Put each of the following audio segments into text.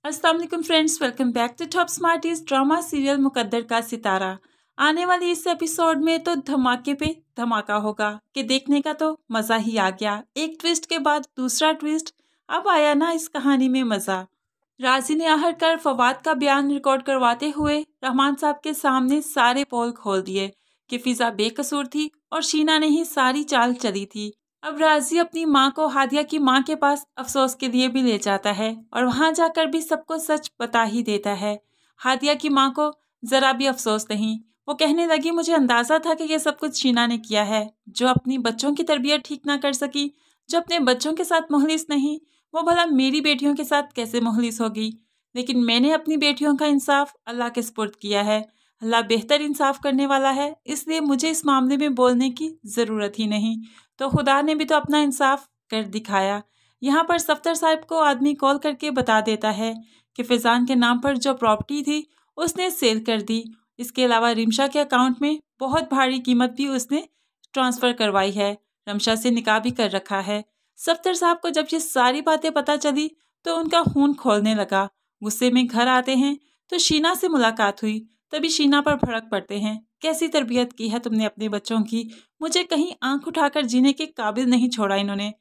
अस्सलाम वालेकुम friends, welcome back to top smarties drama serial Muqaddar ka Sitara. आने वाली इस एपिसोड में तो धमाके पे धमाका होगा कि देखने का तो मज़ा ही आ गया। एक ट्विस्ट के बाद दूसरा ट्विस्ट। अब आया ना इस कहानी में मज़ा। राजी ने आखिरकार फवाद का बयान रिकॉर्ड करवाते हुए रहमान साहब के सामने सारे पोल खोल दिए कि फिजा बेकसूर थी और शीना ने ही सारी चाल चली थी। अब राजी अपनी माँ को हादिया की माँ के पास अफसोस के लिए भी ले जाता है और वहां जाकर भी सबको सच बता ही देता है। हादिया की माँ को जरा भी अफसोस नहीं। वो कहने लगी, मुझे अंदाजा था कि ये सब कुछ शीना ने किया है, जो अपनी बच्चों की तरबियत ठीक ना कर सकी, जो अपने बच्चों के साथ मुखलिस नहीं, वो भला मेरी बेटियों के साथ कैसे मुखलिस होगी। लेकिन मैंने अपनी बेटियों का इंसाफ अल्लाह के सुपुर्द किया है। अल्लाह बेहतर इंसाफ करने वाला है, इसलिए मुझे इस मामले में बोलने की ज़रूरत ही नहीं। तो खुदा ने भी तो अपना इंसाफ कर दिखाया। यहाँ पर सफ्तर साहब को आदमी कॉल करके बता देता है कि फैज़ान के नाम पर जो प्रॉपर्टी थी उसने सेल कर दी। इसके अलावा रिमशा के अकाउंट में बहुत भारी कीमत भी उसने ट्रांसफ़र करवाई है, रमशा से निकाह भी कर रखा है। सफ्तर साहब को जब ये सारी बातें पता चली तो उनका खून खोलने लगा। गुस्से में घर आते हैं तो शीना से मुलाकात हुई। तभी शीना पर भड़क पड़ते हैं, कैसी तरबियत की है तुमने अपने बच्चों की, मुझे कहीं आंख उठाकर जीने के काबिल नहीं छोड़ा इन्होंने।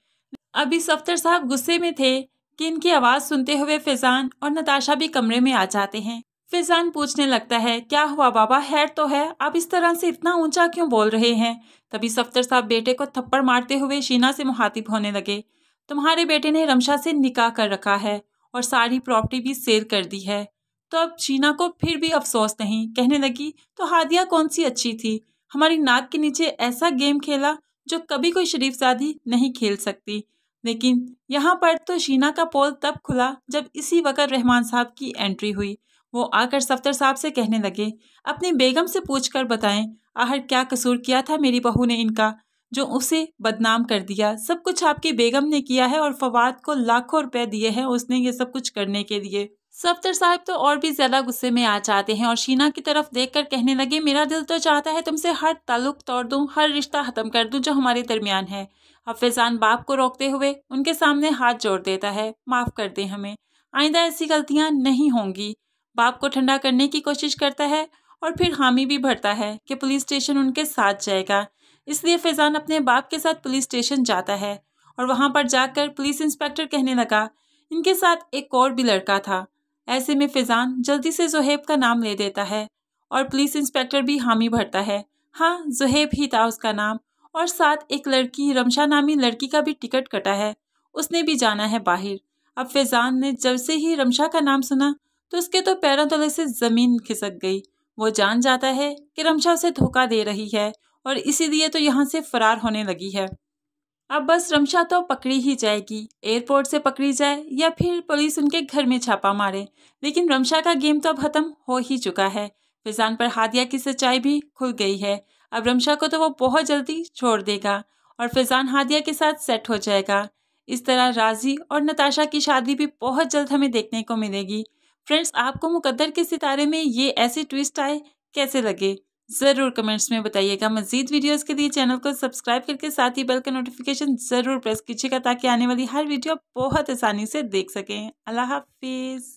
अभी सफ्तर साहब गुस्से में थे कि इनकी आवाज़ सुनते हुए फैज़ान और नताशा भी कमरे में आ जाते हैं। फैज़ान पूछने लगता है, क्या हुआ बाबा, हैर तो है, आप इस तरह से इतना ऊंचा क्यों बोल रहे हैं। तभी सफ्तर साहब बेटे को थप्पड़ मारते हुए शीना से मुखातिब होने लगे, तुम्हारे बेटे ने रमशा से निकाह कर रखा है और सारी प्रॉपर्टी भी सेल कर दी है। तो अब शीना को फिर भी अफसोस नहीं। कहने लगी, तो हादिया कौन सी अच्छी थी, हमारी नाक के नीचे ऐसा गेम खेला जो कभी कोई शरीफजादी नहीं खेल सकती। लेकिन यहाँ पर तो शीना का पोल तब खुला जब इसी वक्त रहमान साहब की एंट्री हुई। वो आकर सफ्तर साहब से कहने लगे, अपनी बेगम से पूछकर बताएं आखिर क्या कसूर किया था मेरी बहू ने इनका, जो उसे बदनाम कर दिया। सब कुछ आपकी बेगम ने किया है और फवाद को लाखों रुपए दिए हैं उसने ये सब कुछ करने के लिए। सफ्तर साहब तो और भी ज्यादा गुस्से में आ जाते हैं और शीना की तरफ देखकर कहने लगे, मेरा दिल तो चाहता है तुमसे हर ताल्लुक तोड़ दूं, हर रिश्ता खत्म कर दूं जो हमारे दरमियान है। अब फैज़ान बाप को रोकते हुए उनके सामने हाथ जोड़ देता है, माफ कर दें हमें, आइंदा ऐसी गलतियां नहीं होंगी। बाप को ठंडा करने की कोशिश करता है और फिर हामी भी भरता है कि पुलिस स्टेशन उनके साथ जाएगा। इसलिए फैज़ान अपने बाप के साथ पुलिस स्टेशन जाता है और वहां पर जाकर पुलिस इंस्पेक्टर कहने लगा, इनके साथ एक और भी लड़का था। ऐसे में फैज़ान जल्दी से ज़ुहैब का नाम ले देता है और पुलिस इंस्पेक्टर भी हामी भरता है। हाँ, ज़ुहैब ही था उसका नाम और साथ एक लड़की रमशा नामी लड़की का भी टिकट कटा है, उसने भी जाना है बाहर। अब फैज़ान ने जब से ही रमशा का नाम सुना तो उसके तो पैरों तले से ज़मीन खिसक गई। वो जान जाता है कि रमशा उसे धोखा दे रही है और इसीलिए तो यहाँ से फरार होने लगी है। अब बस रमशा तो पकड़ी ही जाएगी, एयरपोर्ट से पकड़ी जाए या फिर पुलिस उनके घर में छापा मारे, लेकिन रमशा का गेम तो अब खत्म हो ही चुका है। फैज़ान पर हादिया की सच्चाई भी खुल गई है। अब रमशा को तो वो बहुत जल्दी छोड़ देगा और फैज़ान हादिया के साथ सेट हो जाएगा। इस तरह राजी और नताशा की शादी भी बहुत जल्द हमें देखने को मिलेगी। फ्रेंड्स, आपको मुकद्दर के सितारे में ये ऐसे ट्विस्ट आए कैसे लगे, ज़रूर कमेंट्स में बताइएगा। मज़ीद वीडियोस के लिए चैनल को सब्सक्राइब करके साथ ही बेल का नोटिफिकेशन ज़रूर प्रेस कीजिएगा ताकि आने वाली हर वीडियो बहुत आसानी से देख सकें। अल्लाह हाफिज़।